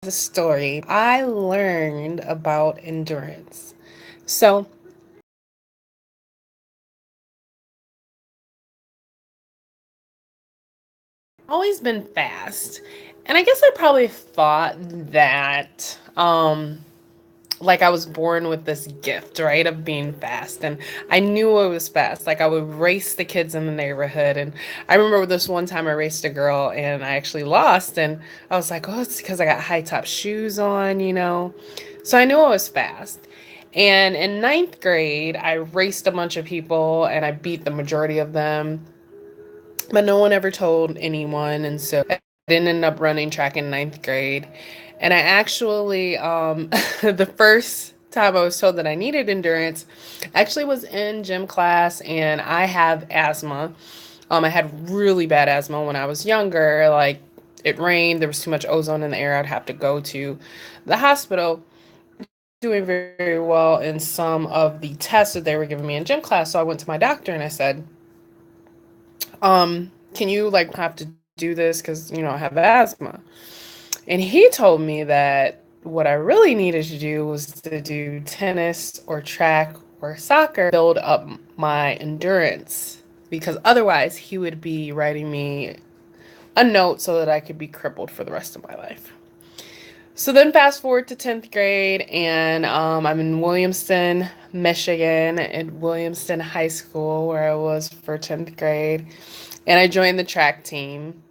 the story I learned about endurance. So, always been fast. And I guess I probably thought that like I was born with this gift, right, of being fast. And I knew I was fast. Like I would race the kids in the neighborhood. And I remember this one time I raced a girl and I actually lost. And I was like, oh, it's because I got high top shoes on. So I knew I was fast. And in ninth grade, I raced a bunch of people and I beat the majority of them. But no one ever told anyone. And so I didn't end up running track in ninth grade. And I actually, the first time I was told that I needed endurance actually was in gym class, and I have asthma. I had really bad asthma when I was younger. Like it rained, there was too much ozone in the air. I'd have to go to the hospital. Doing very, very well in some of the tests that they were giving me in gym class. So I went to my doctor and I said, can you like have to do this because I have asthma? And he told me that what I really needed to do was to do tennis or track or soccer, build up my endurance, because otherwise he would be writing me a note so that I could be crippled for the rest of my life. So then fast forward to 10th grade, and I'm in Williamston, Michigan, at Williamston High School, where I was for 10th grade. And I joined the track team.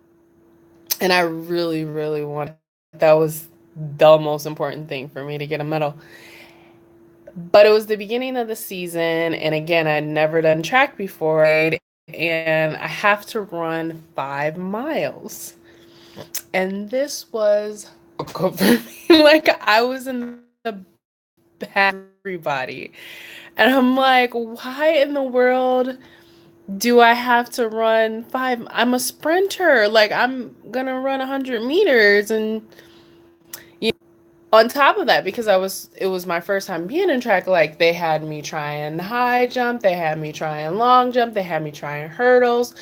And I really, really wanted, that was the most important thing for me to get a medal. But it was the beginning of the season. And again, I'd never done track before. And I have to run 5 miles. And this was difficult for me. Like I was in the back of everybody. And I'm like, why in the world do I have to run five? I'm a sprinter. Like I'm gonna run 100 meters, and on top of that, because it was my first time being in track. Like they had me trying high jump, they had me trying long jump, they had me trying hurdles.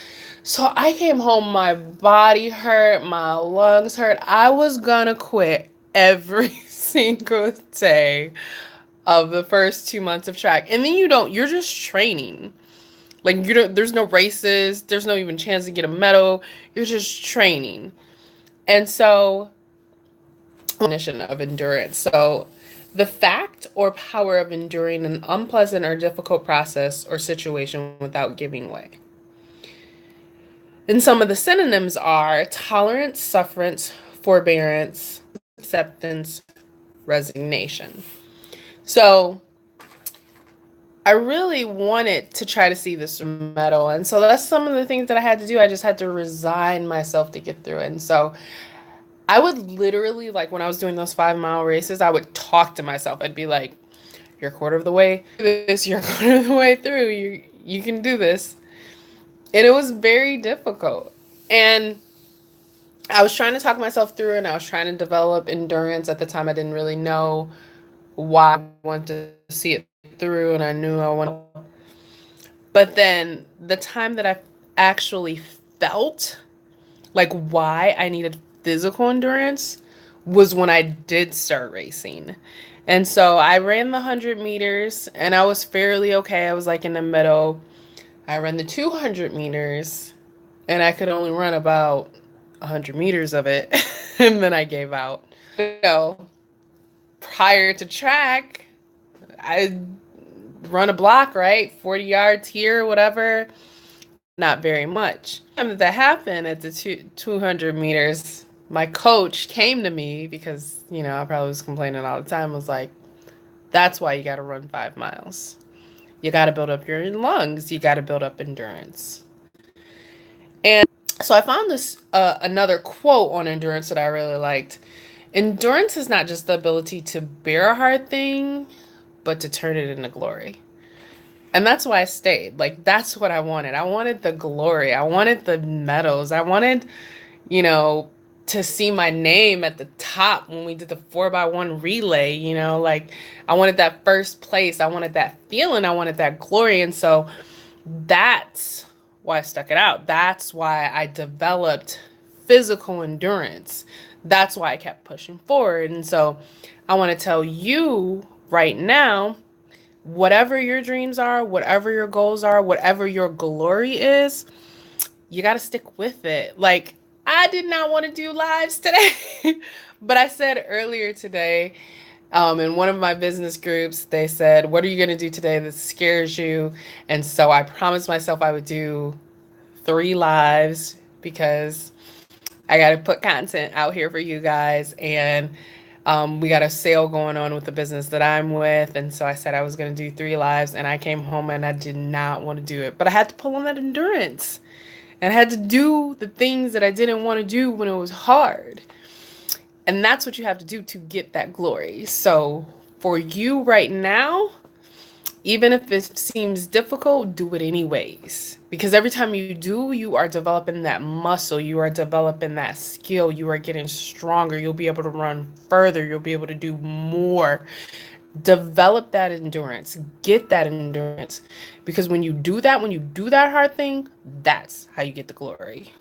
So I came home, my body hurt, my lungs hurt. I was gonna quit every single day of the first 2 months of track, and then you're just training. Like you don't there's no races, there's no even chance to get a medal. You're just training. And so definition of endurance. So the fact or power of enduring an unpleasant or difficult process or situation without giving way. And some of the synonyms are tolerance, sufferance, forbearance, acceptance, resignation. So I really wanted to try to see this medal. And so that's some of the things that I had to do. I just had to resign myself to get through it. And so I would literally, like when I was doing those 5 mile races, I would talk to myself. I'd be like, you're a quarter of the way through this, you're a quarter of the way through, you can do this. And it was very difficult. And I was trying to talk myself through it, and I was trying to develop endurance. At the time I didn't really know why I wanted to see it through, and I knew I wanted. But then the time that I actually felt like why I needed physical endurance was when I did start racing. And so I ran the 100 meters and I was fairly okay. I was like in the middle. I ran the 200 meters and I could only run about 100 meters of it. And then I gave out. Prior to track, I run a block, right? 40 yards here, whatever. Not very much. And that happened at the 200 meters. My coach came to me because, I probably was complaining all the time, was like, that's why you got to run 5 miles. You got to build up your lungs. You got to build up endurance. And so I found this another quote on endurance that I really liked. Endurance is not just the ability to bear a hard thing, but to turn it into glory. And that's why I stayed. Like, that's what I wanted. I wanted the glory. I wanted the medals. I wanted, you know, to see my name at the top when we did the 4x1 relay, like I wanted that first place. I wanted that feeling. I wanted that glory. And so that's why I stuck it out. That's why I developed physical endurance. That's why I kept pushing forward. And so I want to tell you right now, whatever your dreams are, whatever your goals are, whatever your glory is, you got to stick with it. Like, I did not want to do lives today, but I said earlier today, in one of my business groups, they said, "What are you going to do today that scares you?" And so I promised myself I would do 3 lives because I got to put content out here for you guys. And we got a sale going on with the business that I'm with. And so I said I was going to do 3 lives. And I came home and I did not want to do it. But I had to pull on that endurance. And I had to do the things that I didn't want to do when it was hard. And that's what you have to do to get that glory. So for you right now, even if it seems difficult, do it anyways. Because every time you do, you are developing that muscle, you are developing that skill, you are getting stronger, you'll be able to run further, you'll be able to do more. Develop that endurance, get that endurance. Because when you do that hard thing, that's how you get the glory.